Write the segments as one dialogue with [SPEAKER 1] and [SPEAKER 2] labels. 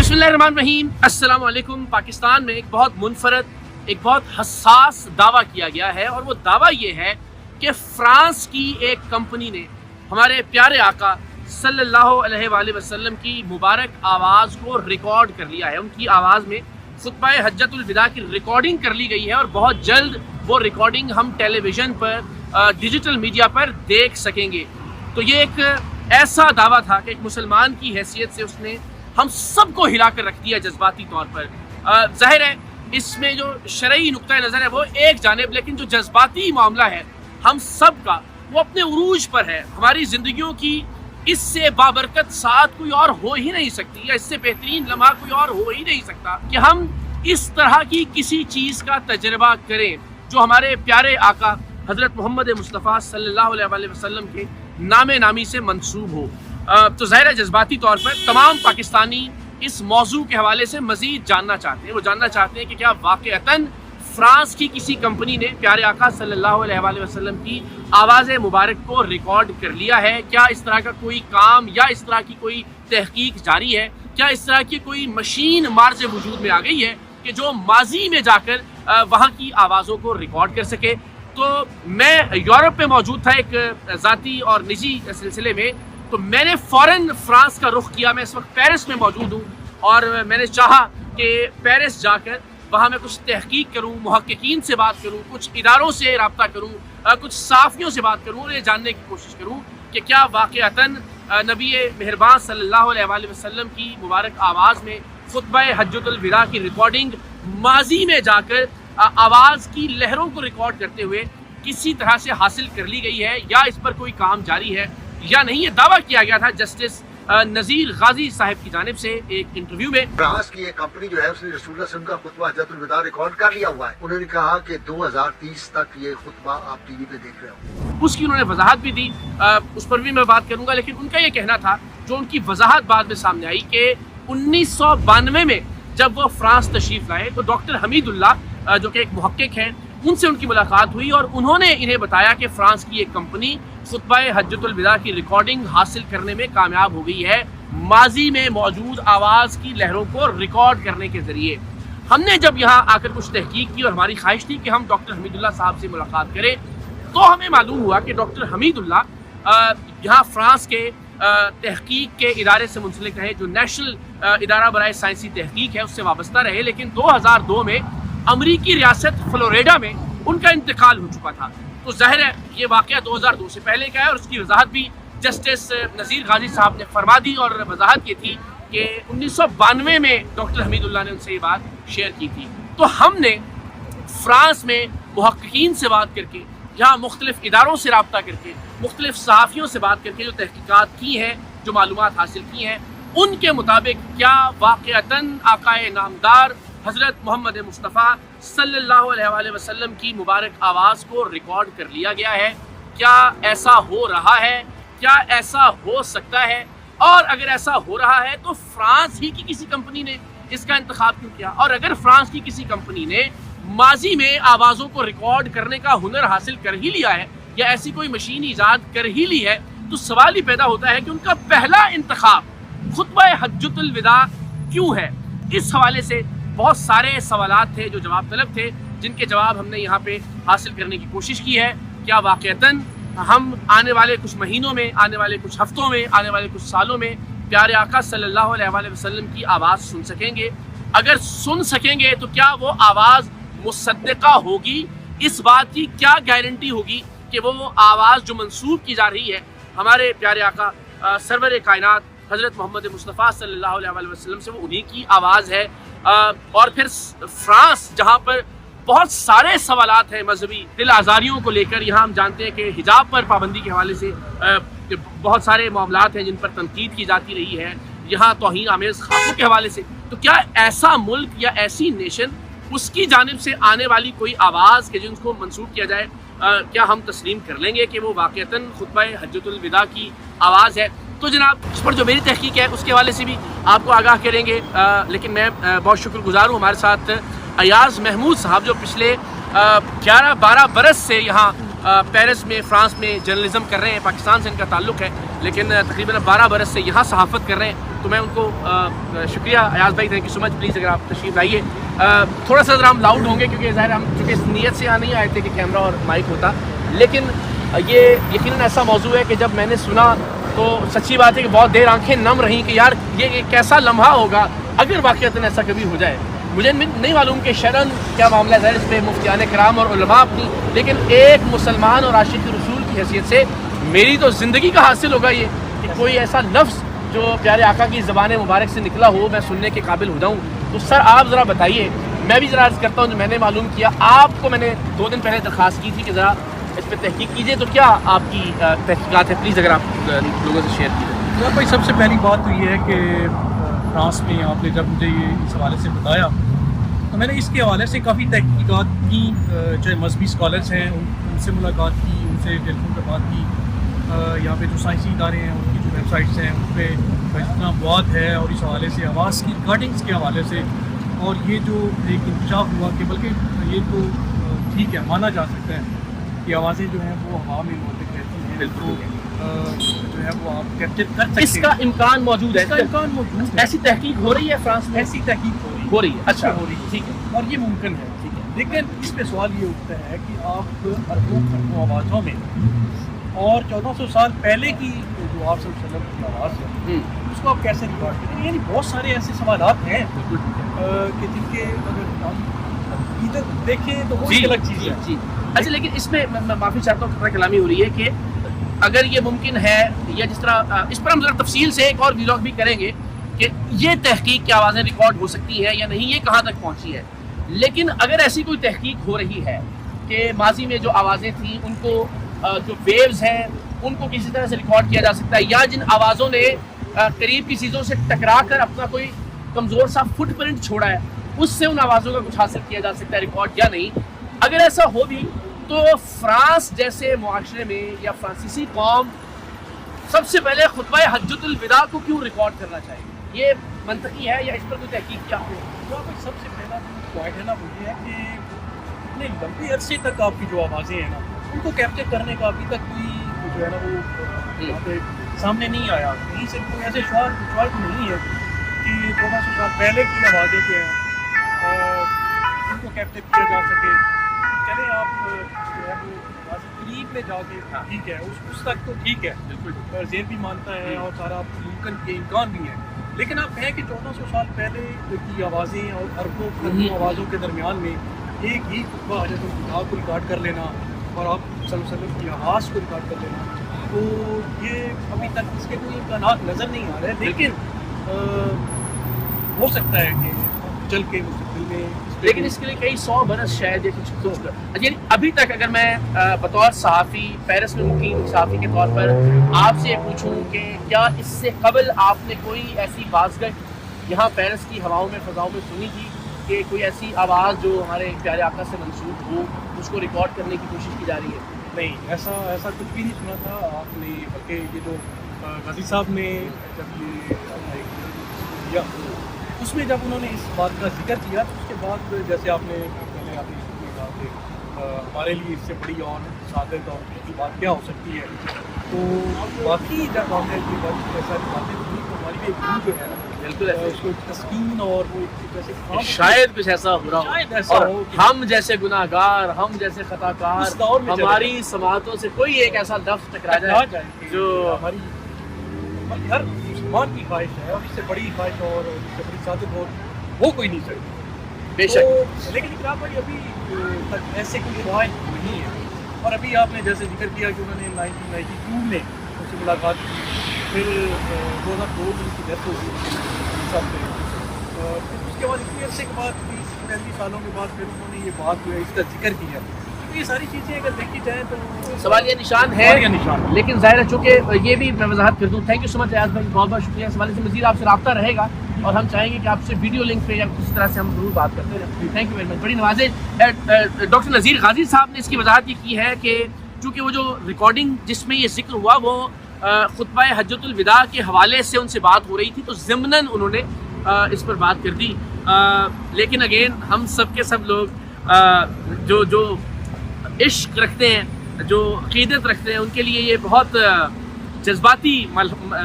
[SPEAKER 1] बिस्मिल्लाहिर्रहमानिर्रहीम। अस्सलाम वालेकुम। पाकिस्तान में एक बहुत मुनफरद, एक बहुत हसास दावा किया गया है और वो दावा ये है कि फ़्रांस की एक कंपनी ने हमारे प्यारे आका सल्लल्लाहु अलैहि वसल्लम की मुबारक आवाज़ को रिकॉर्ड कर लिया है। उनकी आवाज़ में खुतबा हज्जतुल विदा की रिकॉर्डिंग कर ली गई है और बहुत जल्द वो रिकॉर्डिंग हम टेलीविज़न पर, डिजिटल मीडिया पर देख सकेंगे। तो ये एक ऐसा दावा था कि एक मुसलमान की हैसियत से उसने हम सबको हिला कर रख दिया जज्बाती तौर पर। ज़ाहिर है इसमें जो शरई नुक्ता नज़र है वो एक जानिब, लेकिन जो जज्बाती मामला है हम सब का वो अपने उरूज पर है। हमारी ज़िंदगियों की इससे बाबरकत साथ कोई और हो ही नहीं सकती, या इससे बेहतरीन लम्हा कोई और हो ही नहीं सकता कि हम इस तरह की किसी चीज़ का तजर्बा करें जो हमारे प्यारे आका हज़रत मोहम्मद मुस्तफ़ा सल्लल्लाहु अलैहि वसल्लम के नामे नामी से मंसूब हो। तो ज़ाहिर है जज्बाती तौर पर तमाम पाकिस्तानी इस मौजू के हवाले से मज़ीद जानना चाहते हैं। वो जानना चाहते हैं कि क्या वाक़अतन फ़्रांस की किसी कंपनी ने प्यारे आका सल्लल्लाहु अलैहि वसल्लम की आवाज़ मुबारक को रिकॉर्ड कर लिया है? क्या इस तरह का कोई काम या इस तरह की कोई तहकीक जारी है? क्या इस तरह की कोई मशीन मार्ज वजूद में आ गई है कि जो माजी में जाकर वहाँ की आवाज़ों को रिकॉर्ड कर सके? तो मैं यूरोप में मौजूद था एक ज़ाती और निजी सिलसिले में, तो मैंने फ़ौरन फ़्रांस का रुख किया। मैं इस वक्त पेरिस में मौजूद हूँ और मैंने चाहा कि पेरिस जाकर वहाँ मैं कुछ तहकीक करूँ, मुहक्किकीन से बात करूँ, कुछ इदारों से रब्ता करूँ, कुछ साफ़ियों से बात करूँ और ये जानने की कोशिश करूँ कि क्या वाक़अतन नबी मेहरबान सल्लल्लाहु अलैहि वसल्लम की मुबारक आवाज़ में खुतबा हज्जतुल विदा की रिकॉर्डिंग माजी में जाकर आवाज़ की लहरों को रिकॉर्ड करते हुए किसी तरह से हासिल कर ली गई है, या इस पर कोई काम जारी है या नहीं। ये दावा किया गया था जस्टिस नज़ीर गाजी साहब की जानिब से एक इंटरव्यू में।
[SPEAKER 2] फ्रांस की एक कंपनी जो है उसने रसूलुल्लाह सल्लल्लाहु अलैहि वसल्लम का खुतबा हज्जतुल विदा रिकॉर्ड कर लिया हुआ है। उन्होंने कहा कि 2030 तक ये खुतबा आप टीवी पे देख रहे हो।
[SPEAKER 1] उसकी उन्होंने वजाहत भी दी, उस पर भी मैं बात करूंगा, लेकिन उनका ये कहना था, जो उनकी वजाहत बाद में सामने आई, कि 1992 में जब वो फ्रांस तशरीफ़ लाए तो डॉक्टर हमीदुल्लाह जो कि एक मुहक्किक हैं, उनसे उनकी मुलाकात हुई और उन्होंने इन्हें बताया कि फ़्रांस की एक कंपनी खुतबा हज्जतुल विदा की रिकॉर्डिंग हासिल करने में कामयाब हो गई है माजी में मौजूद आवाज़ की लहरों को रिकॉर्ड करने के ज़रिए। हमने जब यहाँ आकर कुछ तहकीक की और हमारी ख्वाहिश थी कि हम डॉक्टर हमीदुल्लाह साहब से मुलाकात करें, तो हमें मालूम हुआ कि डॉक्टर हमीदुल्लाह यहाँ फ़्रांस के तहकीक के इदारे से मुंसलिक रहे, जो नेशनल इदारा बराए साइंसी तहकीक है उससे वाबस्ता रहे, लेकिन 2002 में अमरीकी रियासत फ्लोरिडा में उनका इंतकाल हो चुका था। तो ज़ाहिर है ये वाक़या 2002 से पहले का है और उसकी वजाहत भी जस्टिस नज़ीर गाजी साहब ने फरमा दी और वजाहत ये थी कि 1992 में डॉक्टर हमीदुल्लाह ने उनसे ये बात शेयर की थी। तो हमने फ़्रांस में मुहक्किकीन से बात करके, यहाँ मुख्तलिफ़ इदारों से रब्ता करके, मुख्तलिफ़ सहाफ़ियों से बात करके जो तहकीकात की हैं, जो मालूमात हासिल की हैं, उनके मुताबिक क्या वाक़अतन आकाए नामदार हज़रत मोहम्मद मुस्तफ़ा सल्लल्लाहु अलैहि वसल्लम की मुबारक आवाज़ को रिकॉर्ड कर लिया गया है? क्या ऐसा हो रहा है? क्या ऐसा हो सकता है? और अगर ऐसा हो रहा है तो फ्रांस ही की किसी कंपनी ने इसका इंतखाब क्यों किया? और अगर फ्रांस की किसी कंपनी ने माजी में आवाज़ों को रिकॉर्ड करने का हुनर हासिल कर ही लिया है या ऐसी कोई मशीन ईजाद कर ही ली है, तो सवाल ही पैदा होता है कि उनका पहला इंतखाब खुतबा हज्जतुल विदा क्यों है? इस हवाले से बहुत सारे सवालात थे जो जवाब तलब थे, जिनके जवाब हमने यहाँ पे हासिल करने की कोशिश की है। क्या वाक़अतन हम आने वाले कुछ महीनों में, आने वाले कुछ हफ्तों में, आने वाले कुछ सालों में प्यारे आका सल्लल्लाहु अलैहि वसल्लम की आवाज़ सुन सकेंगे? अगर सुन सकेंगे तो क्या वो आवाज़ मुसद्दिक़ा होगी? इस बात की क्या गारंटी होगी कि वो आवाज़ जो मंसूब की जा रही है हमारे प्यारे आका सरवर कायनात हज़रत मोहम्मद मुस्तफ़ा सल्लल्लाहु अलैहि वसल्लम से, वो उन्हीं की आवाज़ है? और फिर फ्रांस जहाँ पर बहुत सारे सवालात हैं मजहबी दिल आज़ारियों को लेकर, यहाँ हम जानते हैं कि हिजाब पर पाबंदी के हवाले से बहुत सारे मामलात हैं जिन पर तनकीद की जाती रही है, यहाँ तौहीन आमेज़ खाकों के हवाले से। तो क्या ऐसा मुल्क या ऐसी नेशन, उसकी जानिब से आने वाली कोई आवाज़ के जिनको मंसूब किया जाए, क्या हम तस्लीम कर लेंगे कि वो वाक़अतन खुतबा हज्जतुल विदा की आवाज़ है? तो जनाब इस पर जो मेरी तहकीक है उसके हवाले से भी आपको आगाह करेंगे, लेकिन मैं बहुत शुक्रगुजार हूँ हमारे साथ अयाज़ महमूद साहब, जो पिछले 11-12 बरस से यहाँ पेरिस में, फ़्रांस में जर्नलिज़म कर रहे हैं, पाकिस्तान से इनका ताल्लुक़ है। لیکن تقریباً 12 برس سے یہاں صحافت کر رہے ہیں. تو میں ان کو شکریہ ایاز بھائی, thank you so much. Please اگر آپ تشریف لائیے. تھوڑا سا ذرا ہم لاؤڈ ہوں گے کیونکہ ظاہر ہم چونکہ اس نیت سے یہاں نہیں آئے تھے کہ کیمرہ اور مائک ہوتا, لیکن یہ یقیناً ایسا موضوع ہے کہ جب میں نے سنا تو سچی بات ہے کہ بہت دیر آنکھیں نم رہیں کہ یار یہ کیسا لمحہ ہوگا اگر واقعتاً ایسا کبھی ہو جائے. مجھے نہیں معلوم کہ شرعاً کیا معاملہ ہے, اس پہ مفتیان کرام اور علماء اپنی, لیکن ایک مسلمان اور عاشق رسول کی حیثیت سے میری تو زندگی کا حاصل ہوگا یہ کہ کوئی ایسا لفظ جو پیارے آقا کی زبان مبارک سے نکلا ہو میں سننے کے قابل ہو جاؤں. تو سر آپ ذرا بتائیے, میں بھی ذرا عرض کرتا ہوں جو میں نے معلوم کیا, آپ کو میں نے 2 دن پہلے درخواست کی تھی کہ ذرا اس پہ تحقیق کیجیے, تو کیا آپ کی تحقیقات ہے, پلیز اگر آپ لوگوں سے شیئر کیجیے.
[SPEAKER 3] بھائی سب سے پہلی بات تو یہ ہے کہ فرانس میں آپ نے جب مجھے یہ اس حوالے سے بتایا تو میں نے اس کے حوالے سے کافی تحقیقات کی, چاہے مذہبی اسکالرس ہیں ان سے ملاقات کی, ان سے ٹیلیفون پہ بات کی, یہاں پہ جو سائنسی ادارے ہیں ان کی جو ویب سائٹس ہیں ان پہ جتنا مواد ہے, اور اس حوالے سے آواز کی ریکارڈنگس کے حوالے سے, اور یہ جو ایک انکشاف ہوا کہ بلکہ یہ تو ٹھیک ہے مانا جا سکتا ہے کہ آوازیں جو ہیں وہ ہوا میں منتقل رہتی ہیں, تو جو ہے وہ آپ کیپچر کر سکتے ہیں.
[SPEAKER 1] اس کا امکان موجود ہے,
[SPEAKER 3] اس کا امکان موجود ہے.
[SPEAKER 1] ایسی تحقیق ہو رہی ہے فرانس میں,
[SPEAKER 3] ایسی تحقیق
[SPEAKER 1] ہو رہی ہے, اچھا
[SPEAKER 3] ہو رہی ہے,
[SPEAKER 1] ٹھیک ہے,
[SPEAKER 3] اور یہ ممکن ہے.
[SPEAKER 1] ٹھیک ہے.
[SPEAKER 3] لیکن اس پہ سوال یہ اٹھتا ہے کہ آپ اربوں خربوں آوازوں میں اور 1400 سال پہلے کی جو آپ صلی اللہ علیہ وسلم کی آواز ہے اس کو آپ کیسے ریکارڈ کریں گے. یعنی بہت سارے ایسے سوالات ہیں کہ جن کے اگر ہم ادھر دیکھیں تو وہ ایک الگ چیز ہے.
[SPEAKER 1] جی اچھا, لیکن اس میں میں معافی چاہتا ہوں خطرہ کلامی ہو رہی ہے کہ اگر یہ ممکن ہے, یا جس طرح اس پر ہم ذرا تفصیل سے ایک اور ویلاگ بھی کریں گے کہ یہ تحقیق کی آوازیں ریکارڈ ہو سکتی ہیں یا نہیں, یہ کہاں تک پہنچی ہے. لیکن اگر ایسی کوئی تحقیق ہو رہی ہے کہ ماضی میں جو آوازیں تھیں ان کو جو ویوز ہیں ان کو کسی طرح سے ریکارڈ کیا جا سکتا ہے, یا جن آوازوں نے قریب کی چیزوں سے ٹکرا کر اپنا کوئی کمزور سا فٹ پرنٹ چھوڑا ہے اس سے ان آوازوں کا کچھ حاصل کیا جا سکتا ہے ریکارڈ یا نہیں. اگر ایسا ہو بھی تو فرانس جیسے معاشرے میں یا فرانسیسی قوم سب سے پہلے خطبہ حجۃ الوداع کو کیوں ریکارڈ کرنا چاہیے, یہ منطقی ہے یا اس پر کوئی تحقیق کیا ہو؟
[SPEAKER 3] سب سے پہلا پوائنٹ ہے نا وہ یہ ہے کہ اتنے لمبے عرصے تک آپ کی جو آوازیں ہیں نا ان کو کیپچر کرنے کا ابھی تک کوئی جو ہے نا وہ یہاں پہ سامنے نہیں آیا. کہیں سے کوئی ایسے شعار نہیں ہے کہ 1400 سال پہلے کی آوازیں جو ہیں ان کو کیپچر کیا جا سکے. چلیں آپ جو ہے وہ قریب میں جا کے ٹھیک ہے اس تک تو ٹھیک ہے, بالکل ذہن بھی مانتا ہے اور سارا ممکن کے امکان بھی ہے. لیکن آپ کہیں کہ 1400 سال پہلے کی آوازیں اور اربوں آوازوں کے درمیان میں ایک ہی خطبہ حجۃ الوداع کو ریکارڈ کر لینا اور آپ صلی اللہ علیہ وسلم کی آواز کو ریکارڈ کر لینا, تو یہ ابھی تک اس کے کوئی امکانات نظر نہیں آ رہے. لیکن ہو سکتا ہے کہ چل کے مستقبل میں,
[SPEAKER 1] لیکن اس کے لیے کئی 100 برس شاید یعنی ابھی تک اگر میں بطور صحافی پیرس میں مقیم صحافی کے طور پر آپ سے یہ پوچھوں کہ کیا اس سے قبل آپ نے کوئی ایسی بازگشت یہاں پیرس کی ہواؤں میں فضاؤں میں سنی تھی کہ کوئی ایسی آواز جو ہمارے پیارے آقا سے منسوب ہو اس کو ریکارڈ کرنے کی کوشش کی جا رہی ہے؟
[SPEAKER 3] نہیں, ایسا کچھ بھی نہیں سنا تھا آپ نے. بلکہ یہ جو غازی صاحب نے جب یہ اس میں جب انہوں نے اس بات کا ذکر کیا تو اس کے بعد جیسے آپ نے پہلے آپ نے کہا کہ ہمارے لیے اس سے بڑی اور سعادت اور کی بات کیا ہو سکتی ہے, تو باقی جب ہم نے یہ بات ایسا باتیں سنی تو ہماری بھی ایک جو ہے نا
[SPEAKER 1] بالکل
[SPEAKER 3] اس کو تسکین اور وہ ایک
[SPEAKER 1] شاید کچھ ایسا ہو رہا ہو, ہم جیسے گناہ گار, ہم جیسے خطا کار, ہماری سماعتوں سے کوئی ایک ایسا لفظ ٹکرا جائے جو
[SPEAKER 3] ہماری ہر مسلمان کی خواہش ہے, اور اس سے بڑی خواہش اور اس سے بڑی سعادت اور وہ کوئی نہیں سکتی
[SPEAKER 1] بے شک.
[SPEAKER 3] لیکن اقرار بھائی ابھی تک ایسے کوئی روایت نہیں ہے. اور ابھی آپ نے جیسے ذکر کیا کہ انہوں نے 1992 میں ان سے ملاقات کی, پھر 2002 میں ان کی ڈیتھ ہو گئی اس کے بعد اتنے عرصے کے بعد 20-35 سالوں کے بعد پھر انہوں نے یہ بات جو ہے اس کا ذکر کیا. تو یہ ساری چیزیں اگر دیکھی جائیں تو
[SPEAKER 1] سوالیہ نشان ہے, لیکن ظاہر ہے چونکہ یہ بھی میں وضاحت کر دوں. تھینک یو سو مچ ایاز بھائی, بہت بہت شکریہ. اس حوالے سے مزید آپ سے رابطہ رہے گا اور ہم چاہیں گے کہ آپ سے ویڈیو لنک پہ یا کسی طرح سے ہم ضرور بات کرتے رہیں. تھینک یو ویری مچ, بڑی نوازش. ڈاکٹر نذیر غازی صاحب نے اس کی وضاحت یہ کی ہے کہ چونکہ وہ جو ریکارڈنگ جس میں یہ ذکر ہوا وہ خطبہ حجۃ الوداع کے حوالے سے ان سے بات ہو رہی تھی, تو ضمناً انہوں نے اس پر بات کر دی. لیکن اگین ہم سب کے سب لوگ جو عشق رکھتے ہیں, جو عقیدت رکھتے ہیں, ان کے لیے یہ بہت जज्बाती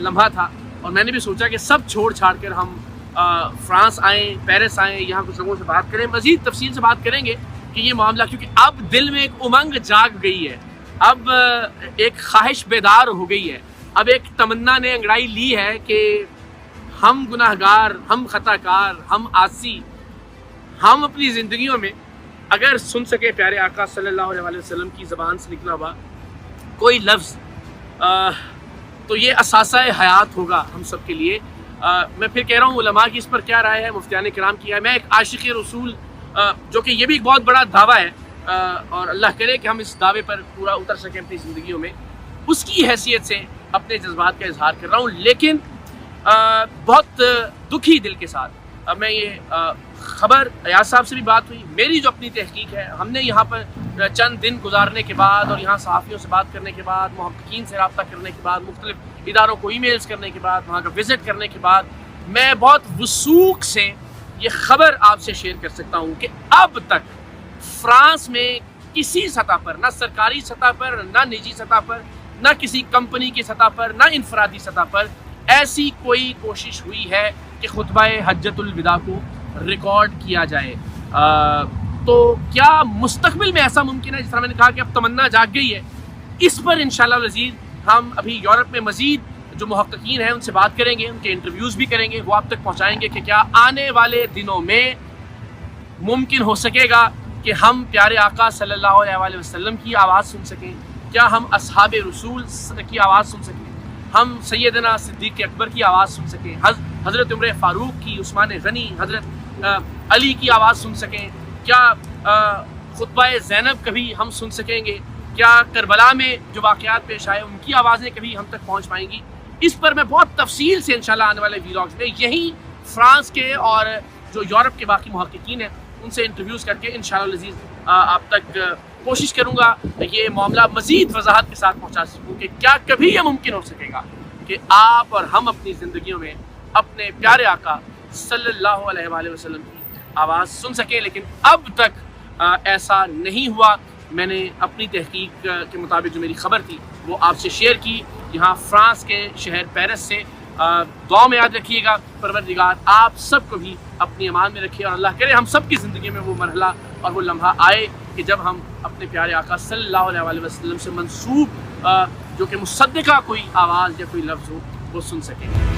[SPEAKER 1] लम्हा था और मैंने भी सोचा कि सब छोड़ छाड़ कर हम फ्रांस आएँ, पेरिस आएँ, यहाँ कुछ लोगों से बात करें, मज़ीद तफसील से बात करेंगे कि ये मामला, क्योंकि अब दिल में एक उमंग जाग गई है, अब एक ख्वाहिश बेदार हो गई है, अब एक तमन्ना ने अंगड़ाई ली है कि हम गुनाहगार, हम ख़ताकार, हम आसी, हम अपनी ज़िंदगियों में अगर सुन सके प्यारे आका सल्लल्लाहु अलैहि वसल्लम की ज़बान से निकला हुआ कोई लफ्ज़, तो ये असासा हयात होगा हम सब के लिए। मैं फिर कह रहा हूँ उलमा की इस पर क्या राय है, मुफ्तियान किराम की है। मैं एक आशिक़ रसूल, जो कि ये भी एक बहुत बड़ा दावा है, और अल्लाह करे कि हम इस दावे पर पूरा उतर सकें अपनी ज़िंदगियों में, उसकी हैसियत से अपने जज्बात का इजहार कर रहा हूँ। लेकिन बहुत दुखी दिल के साथ अब मैं ये ख़बर, अयाज साहब से भी बात हुई, मेरी जो अपनी तहकीक है, हमने यहाँ पर चंद दिन गुजारने के बाद और यहाँ सहाफ़ियों से बात करने के बाद, मुहक्किकीन से रब्ता करने के बाद, मुख्तलिफ़ इदारों को ईमेल्स करने के बाद, वहाँ का विज़िट करने के बाद, मैं बहुत वसूख से ये ख़बर आपसे शेयर कर सकता हूँ कि अब तक फ्रांस में किसी सतह पर, ना सरकारी सतह पर, ना निजी सतह पर, ना किसी कंपनी की सतह पर, ना इनफरादी सतह पर ऐसी कोई कोशिश हुई है कि खुतबा हज्जतुल विदा को रिकॉर्ड किया जाए। तो क्या मुस्तकबिल में ऐसा मुमकिन है? जिस तरह मैंने कहा कि अब तमन्ना जाग गई है, इस पर इंशाअल्लाह अज़ीज़ हम अभी यूरोप में मज़ीद जो मुहक्किकीन हैं उनसे बात करेंगे, उनके इंटरव्यूज़ भी करेंगे, वो आप तक पहुँचाएँगे कि क्या आने वाले दिनों में मुमकिन हो सकेगा कि हम प्यारे आका सल्लल्लाहु अलैहि वसल्लम की आवाज़ सुन सकें, क्या हम अस्हाबे रसूल की आवाज़ सुन सकें, हम सैयदना सिद्दीक़ अकबर की आवाज़ सुन सकें, हज़रत उमर फ़ारूक की, उस्मान गनी, हज़रत अली की आवाज़ सुन सकें, क्या खुतबा ज़ैनब कभी हम सुन सकेंगे, क्या करबला में जो वाक़यात पेश आए उनकी आवाज़ें कभी हम तक पहुँच पाएंगी? इस पर मैं बहुत तफसील से इंशाल्लाह आने वाले व्लॉग्स में यही फ्रांस के और जो यूरोप के बाकी मुहक्किकीन हैं उनसे इंटरव्यूज़ करके इंशाअल्लाह अज़ीज़ आप तक कोशिश करूँगा ये मामला मज़ीद वजाहत के साथ पहुँचा सकूँ कि क्या कभी ये मुमकिन हो सकेगा कि आप और हम अपनी ज़िंदगियों में अपने प्यारे आका सल्लल्लाहु अलैहि वसल्लम की आवाज़ सुन सकें। लेकिन अब तक ऐसा नहीं हुआ। मैंने अपनी तहकीक के मुताबिक जो मेरी ख़बर थी वो आपसे शेयर की। यहाँ फ्रांस के शहर पेरिस से दुआ में याद रखिएगा, परवरदिगार आप सबको भी अपनी अमान में रखिए और अल्लाह करे हम सब की ज़िंदगी में वो मरहला और वो लम्हा आए कि जब हम अपने प्यारे आका सल्लल्लाहु अलैहि वसल्लम से मंसूब जो कि मुसद्दिक़ा कोई आवाज़ या कोई लफ्ज़ हो वो सुन सकें।